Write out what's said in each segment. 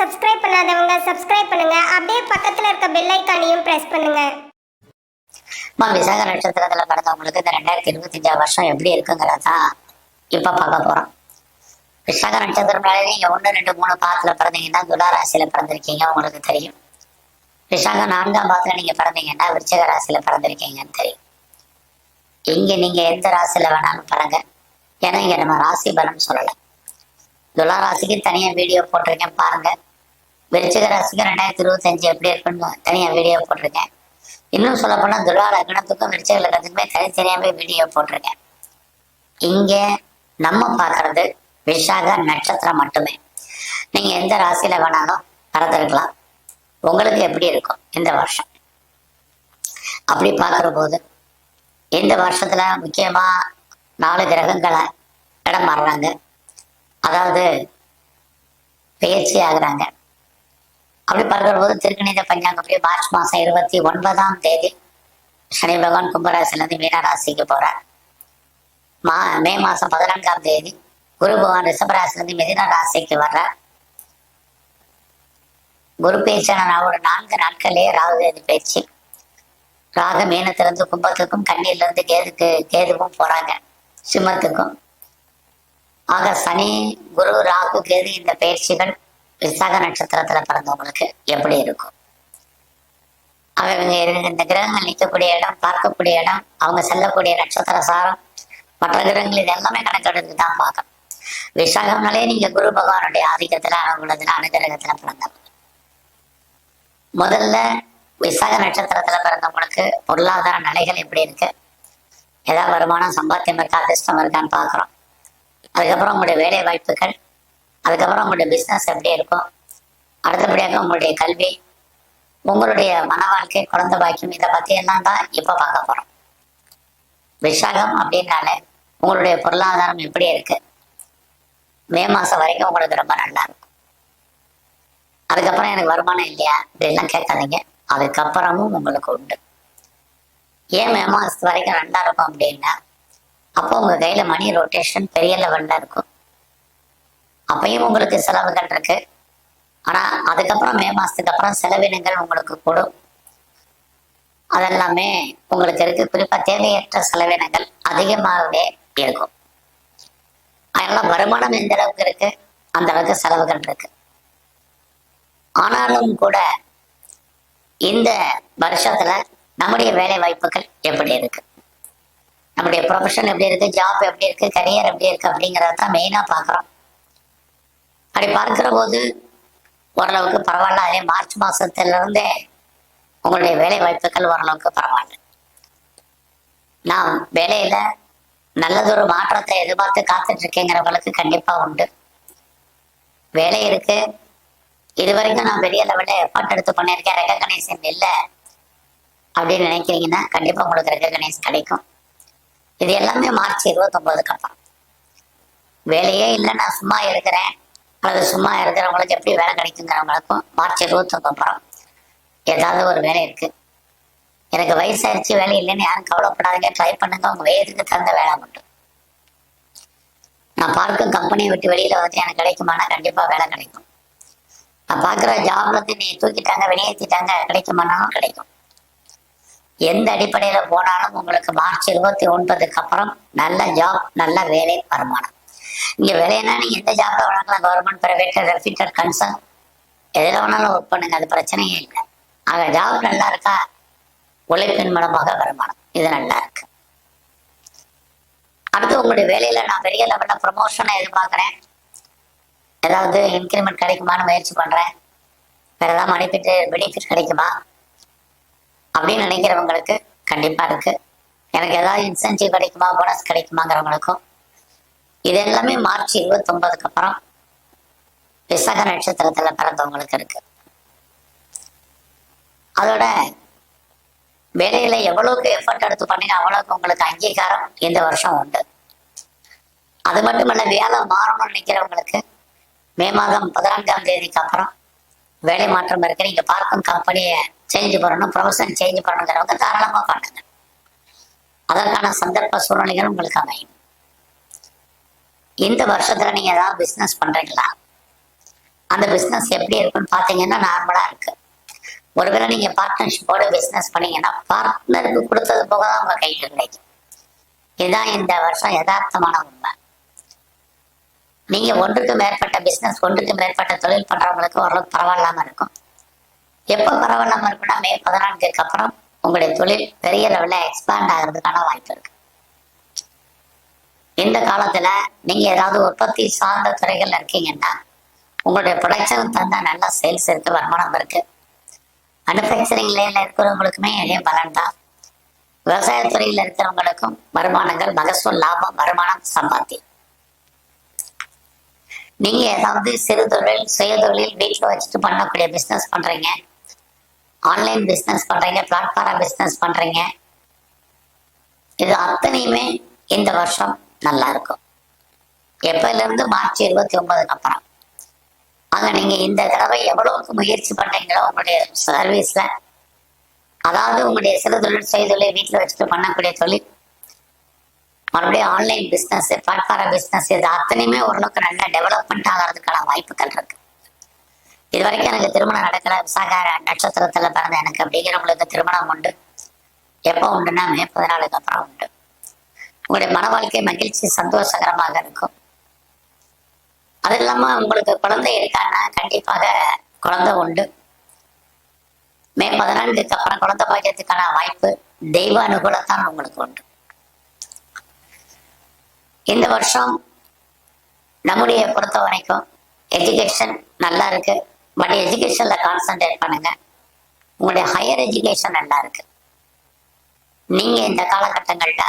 Subscribe பண்ணாதவங்க subscribe பண்ணுங்க. அப்படியே பக்கத்துல இருக்க பெல் ஐகானையும் பிரஸ் பண்ணுங்க. விசாக நட்சத்திரத்துல பிறந்தவங்களுக்கு இந்த 2025 வருஷம் எப்படி இருக்குங்கிறதான் இப்ப பார்க்க போறோம். விசாக நட்சத்திரம்னாலே நீங்க 1, 2, 3 பாதத்துல பிறந்தீங்கன்னா துலா ராசியில பிறந்திருக்கீங்க, உங்களுக்கு தெரியும். விசாக 4ஆம் பாதத்துல நீங்க பிறந்தீங்கன்னா விருச்சிக ராசியில பிறந்திருக்கீங்கன்னு தெரியும். இங்க நீங்க எந்த ராசியில வேணாலும் பாருங்க, ஏன்னா இங்க நம்ம ராசி பலன் சொல்லல. துலா ராசிக்கு தனியா வீடியோ போட்டிருக்கேன் பாருங்க. விருச்சிக ராசிக்கு 2025 எப்படி இருக்குன்னு தனியா வீடியோ போட்டிருக்கேன். இன்னும் சொல்ல போனா துலா லக்னத்துக்கும் விருச்சிக லக்னத்துக்குமே தனித்தனியாவே வீடியோ போட்டிருக்கேன். இங்க நம்ம பார்க்கறது விசாக நட்சத்திரம் மட்டுமே. நீங்க எந்த ராசியில வேணாலும் பிறந்திருக்கலாம். உங்களுக்கு எப்படி இருக்கும் இந்த வருஷம் அப்படி பார்க்கிற போது, இந்த வருஷத்துல முக்கியமா 4 கிரகங்களை இடம் மாறுறாங்க, அதாவது பயிற்சி ஆகுறாங்க. அப்படி பார்க்கிற போது திருக்கணித பஞ்சாங்கப்படி மார்ச் மாசம் 29ஆம் தேதி சனி பகவான் கும்பராசிலிருந்து மீன ராசிக்கு போறார். மே மாசம் 14ஆம் தேதி குரு பகவான் ரிஷபராசிலிருந்து மிதுன ராசிக்கு வர்றார். குரு பயிற்சியான ஒரு 4 நாட்களே ராகு கேது பயிற்சி. ராகு மீனத்திலிருந்து கும்பத்துக்கும் கண்ணியிலிருந்து கேதுவும் போறாங்க சிம்மத்துக்கும். ஆக சனி குரு ராகு கேது இந்த பயிற்சிகள் விசாக நட்சத்திரத்துல பிறந்தவங்களுக்கு எப்படி இருக்கும்? அவங்க இந்த கிரகங்கள் நிற்கக்கூடிய இடம், பார்க்கக்கூடிய இடம், அவங்க செல்லக்கூடிய நட்சத்திர சாரம், மற்ற கிரகங்கள் இது எல்லாமே கணக்கெடுத்து தான் பார்க்கணும். விசாகம்னாலே நீங்க குரு பகவானுடைய ஆதிக்கத்துல அனுகூலத்துல அனுகிரகத்துல பிறந்தவங்க. முதல்ல விசாக நட்சத்திரத்துல பிறந்தவங்களுக்கு பொருளாதார நிலைகள் எப்படி இருக்கு, ஏதாவது வருமானம் சம்பாத்தியம் இருக்கா, அதிர்ஷ்டம் இருக்கான்னு பார்க்குறோம். அதுக்கப்புறம் உங்களுடைய வேலை வாய்ப்புகள், அதுக்கப்புறம் உங்களுடைய பிஸ்னஸ் எப்படி இருக்கும், அடுத்தபடியாக உங்களுடைய கல்வி, உங்களுடைய மன வாழ்க்கை, குழந்தை பாக்கியம், இதை பற்றி எல்லாம் தான் இப்போ பார்க்க போகிறோம். விசாகம் அப்படின்னாலே உங்களுடைய பொருளாதாரம் எப்படி இருக்கு, மே மாதம் வரைக்கும் உங்களுக்கு ரொம்ப நல்லா இருக்கும். அதுக்கப்புறம் எனக்கு வருமானம் இல்லையா இப்படிலாம் கேட்காதீங்க, அதுக்கப்புறமும் உங்களுக்கு உண்டு. ஏன் மே மாதத்து வரைக்கும் நல்லா இருக்கும் அப்படின்னா, அப்போ உங்கள் கையில் மணி ரொட்டேஷன் பெரிய லெவலில் இருக்கும். அப்பயும் உங்களுக்கு செலவுகள் இருக்கு. ஆனா அதுக்கப்புறம் மே மாசத்துக்கு அப்புறம் செலவினங்கள் உங்களுக்கு கூடும். அதெல்லாமே உங்களுக்கு இருக்கு. குறிப்பா தேவையற்ற செலவினங்கள் அதிகமாகவே இருக்கும். அதனால வருமானம் எந்த அளவுக்கு இருக்கு அந்த அளவுக்கு செலவுகள் இருக்கு. ஆனாலும் கூட இந்த வருஷத்துல நம்முடைய வேலை வாய்ப்புகள் எப்படி இருக்கு, நம்முடைய ப்ரொஃபஷன் எப்படி இருக்கு, ஜாப் எப்படி இருக்கு, கரியர் எப்படி இருக்கு அப்படிங்கிறத தான் மெயினா பார்க்குறோம். அப்படி பார்க்கிற போது ஓரளவுக்கு பரவாயில்ல. அதே மார்ச் மாசத்துல இருந்தே உங்களுடைய வேலை வாய்ப்புகள் ஓரளவுக்கு பரவாயில்ல. நான் வேலையில நல்லதொரு மாற்றத்தை எதிர்பார்த்து காத்துட்டு இருக்கேங்கிறவங்களுக்கு கண்டிப்பா உண்டு. வேலை இருக்கு, இது வரைக்கும் நான் பெரிய லெவலில் எஃபர்ட் எடுத்து பண்ணியிருக்கேன், ரெகக்னைசேஷன் இல்லை அப்படின்னு நினைக்கிறீங்கன்னா கண்டிப்பா உங்களுக்கு ரெகக்னைஸ் கிடைக்கும். இது எல்லாமே மார்ச் 29க்கு அப்புறம். வேலையே இல்லை, நான் சும்மா இருக்கிறேன் அல்லது சும்மா இருக்கிறவங்களுக்கு எப்படி வேலை கிடைக்குங்கிறவங்களுக்கும் மார்ச் 29 அப்புறம் ஏதாவது ஒரு வேலை இருக்கு. எனக்கு வயசாயிருச்சு வேலை இல்லைன்னு யாரும் கவலைப்படாதீங்க, ட்ரை பண்ணுங்க, உங்க வயதுக்கு தகுந்த வேலை மட்டும். நான் பார்க்கும் கம்பெனியை விட்டு வெளியில வந்து எனக்கு கிடைக்குமானா கண்டிப்பா வேலை கிடைக்கும். நான் பார்க்குற ஜாப்ல இருந்து நீ தூக்கிட்டாங்க வெளியேற்றிட்டாங்க கிடைக்குமானாலும் கிடைக்கும். எந்த அடிப்படையில போனாலும் உங்களுக்கு மார்ச் 29க்கு அப்புறம் நல்ல ஜாப், நல்ல வேலை, வருமானம். இங்க வேலைன்னா நீங்க எந்த ஜாப்ல வேணாலும் கவர்மெண்ட், பிரைவேட், ரெஃபிட்டர், கன்சர்ன் எதில் வேணாலும் ஒர்க் பண்ணுங்க, அது பிரச்சனையே இல்லை. ஆக ஜாப் நல்லா இருக்கா, உழைப்பின் மூலமாக வருமானம், இது நல்லா இருக்கு. அடுத்து உங்களுடைய வேலையில நான் பெரிய லெவலில் ப்ரொமோஷனை எதிர்பார்க்குறேன், ஏதாவது இன்க்ரிமெண்ட் கிடைக்குமான்னு முயற்சி பண்றேன், வேற ஏதாவது பெனிஃபிட் கிடைக்குமா அப்படின்னு நினைக்கிறவங்களுக்கு கண்டிப்பா இருக்கு. எனக்கு ஏதாவது இன்சென்டிவ் கிடைக்குமா, போனஸ் கிடைக்குமாங்கிறவங்களுக்கும் இது எல்லாமே மார்ச் 29க்கு அப்புறம் விசாக நட்சத்திரத்துல பிறந்தவங்களுக்கு இருக்கு. அதோட வேலையில எவ்வளவுக்கு எஃபர்ட் எடுத்து பண்ணீங்க அவ்வளவுக்கு உங்களுக்கு அங்கீகாரம் இந்த வருஷம் உண்டு. அது மட்டுமல்ல, வேலை மாறணும்னு நினைக்கிறவங்களுக்கு மே மாதம் 14ஆம் தேதிக்கு அப்புறம் வேலை மாற்றம் இருக்கு. நீங்க பார்க்கும் கம்பெனியை சேஞ்ச் பண்ணணும், ப்ரொஃபஷன் சேஞ்ச் பண்ணணுங்கிறவங்க தாராளமா பண்ணுங்க. அதற்கான சந்தர்ப்ப சூழ்நிலைகள் உங்களுக்கு அமையும். இந்த வருஷத்துல நீங்க ஏதாவது பிசினஸ் பண்றீங்களா, அந்த பிஸ்னஸ் எப்படி இருக்குன்னு பார்த்தீங்கன்னா நார்மலாக இருக்கு. ஒருவேளை நீங்க பார்ட்னர்ஷிப்போட பிஸ்னஸ் பண்ணீங்கன்னா பார்ட்னருக்கு கொடுத்தது போக தான் உங்க கையில் கிடைக்கும். இதுதான் இந்த வருஷம் யதார்த்தமான உண்மை. நீங்க ஒன்றுக்கு மேற்பட்ட பிஸ்னஸ், ஒன்றுக்கு மேற்பட்ட தொழில் பண்றவங்களுக்கு ஓரளவுக்கு பரவாயில்லாம இருக்கும். எப்போ பரவாயில்லாம இருக்குன்னா மே 14க்கு அப்புறம் உங்களுடைய தொழில் பெரிய லெவலில் எக்ஸ்பேண்ட் ஆகிறதுக்கான வாய்ப்பு இருக்கு. இந்த காலத்துல நீங்க ஏதாவது உற்பத்தி சார்ந்த துறைகள் இருக்கீங்கன்னா உங்களுடைய ப்ரொடக்ஷன் தந்தா நல்லா சேல்ஸ் இருக்கு, வருமானம் இருக்கு. மேனுஃபேக்சரிங் லைன்ல இருக்கிறவங்களுக்குமே இதே பலன் தான். விவசாயத்துறையில் இருக்கிறவங்களுக்கும் வருமானங்கள், மகசூல், லாபம், வருமானம், சம்பாத்தியம். நீங்க ஏதாவது சிறு தொழில், சுய தொழில் வீட்டில் வச்சுட்டு பண்ணக்கூடிய பிஸ்னஸ் பண்றீங்க, ஆன்லைன் பிஸ்னஸ் பண்றீங்க, பிளாட்ஃபார்ம் பிஸ்னஸ் பண்றீங்க, இது அத்தனையுமே இந்த வருஷம் நல்லா இருக்கும். எப்பல இருந்து மார்ச் 29க்கு அப்புறம் அங்க நீங்க இந்த தடவை எவ்வளவுக்கு முயற்சி பண்றீங்களோ உங்களுடைய சர்வீஸ்ல, அதாவது உங்களுடைய சிறு தொழில், சுய தொழில் வீட்டில் வச்சுட்டு பண்ணக்கூடிய தொழில், மறுபடியும் ஆன்லைன் பிஸ்னஸ், பிளாட்ஃபார்ம் பிஸ்னஸ், இது அத்தனையுமே ஓரளவுக்கு நல்ல டெவலப்மெண்ட் ஆகிறதுக்கான வாய்ப்புகள் இருக்கு. இது வரைக்கும் எனக்கு திருமணம் நடக்கல, விசாக நட்சத்திரத்துல பிறந்த எனக்கு அப்படிங்கிறவங்களுக்கு திருமணம் உண்டு. எப்போ உண்டுன்னா மே 14க்கு அப்புறம் உண்டு. உங்களுடைய மன வாழ்க்கை மகிழ்ச்சி, சந்தோஷகரமாக இருக்கும். அது இல்லாம உங்களுக்கு குழந்தை இருக்கான்னா கண்டிப்பாக குழந்தை உண்டு. மே 14க்கு அப்புறம் குழந்தை பாக்கியத்துக்கான வாய்ப்பு, தெய்வ அனுகூலத்தான் உங்களுக்கு உண்டு. இந்த வருஷம் நம்முடைய பொறுத்த வரைக்கும் எஜுகேஷன் நல்லா இருக்கு. பட் எஜுகேஷன்ல கான்சென்ட்ரேட் பண்ணுங்க. உங்களுடைய ஹையர் எஜுகேஷன் நல்லா இருக்கு. நீங்க இந்த காலகட்டங்கள்ல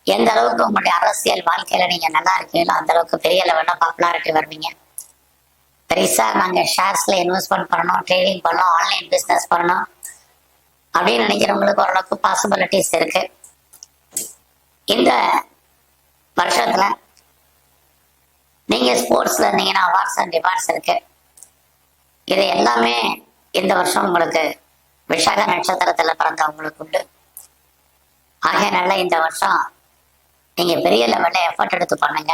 எந்த அளவுக்கு உங்களுடைய அரசியல் வாழ்க்கையில நீங்க நல்லா இருக்கீங்களோ அந்த அளவுக்கு பெரிய லெவல்ல பாப்புலாரிட்டி வருவீங்க. பெருசா நாங்க ஷேர்ஸ்ல இன்வெஸ்ட்மெண்ட் பண்ணணும், ட்ரேடிங் பண்ணணும், ஆன்லைன் பிசினஸ் பண்ணணும் அப்படின்னு நினைக்கிறவங்களுக்கு ஓரளவுக்கு பாசிபிலிட்டிஸ் இருக்கு. இந்த வருஷத்துல நீங்க ஸ்போர்ட்ஸ்ல இருந்தீங்கன்னா அவார்ட்ஸ் அண்ட் ரிவார்ட்ஸ் இருக்கு. இது எல்லாமே இந்த வருஷம் உங்களுக்கு விஷாக நட்சத்திரத்துல பிறந்தவங்களுக்கு உண்டு. ஆகையனால இந்த வருஷம் நீங்க பெரிய லெவல்ல எஃபர்ட் எடுத்து பண்ணுங்க.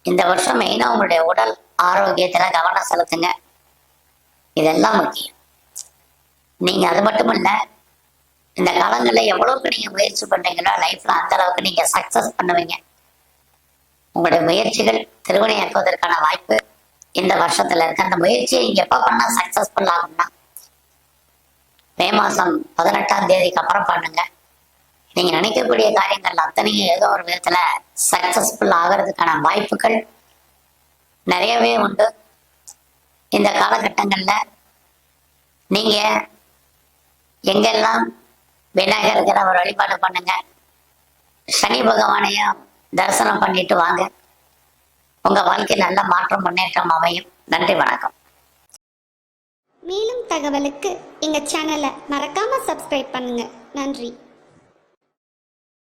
இந்த வருஷம் மெயினா உங்களுடைய உடல் ஆரோக்கியத்துல கவனம் செலுத்துங்க. இதெல்லாம் முக்கியம். நீங்க அது மட்டும் இல்ல, இந்த காலங்களில் எவ்வளவுக்கு நீங்க முயற்சி பண்றீங்களோ லைஃப்ல அந்த அளவுக்கு நீங்க சக்சஸ் பண்ணுவீங்க. உங்களுடைய முயற்சிகள் திருவினையாக்குவதற்கான வாய்ப்பு இந்த வருஷத்துல இருக்கு. அந்த முயற்சியை நீங்க எப்ப பண்ணா சக்சஸ்ஃபுல் ஆகும்னா மே மாசம் 18ஆம் தேதிக்கு அப்புறம் பண்ணுங்க. நீங்க நினைக்கக்கூடிய காரியங்கள் அத்தனையும் ஏதோ ஒரு விதத்துல சக்சஸ்ஃபுல் ஆகிறதுக்கான வாய்ப்புகள் நிறையவே உண்டு. இந்த காலகட்டங்கள்ல நீங்க எங்கெல்லாம் விநாயகர் ஒரு வழிபாடு பண்ணுங்க, சனி பகவானையும் தரிசனம் பண்ணிட்டு வாங்க. உங்க வாழ்க்கை நல்ல மாற்றம், முன்னேற்றம் அமையும். நன்றி, வணக்கம். மேலும் தகவலுக்கு எங்க சேனலை மறக்காம சப்ஸ்கிரைப் பண்ணுங்க. நன்றி.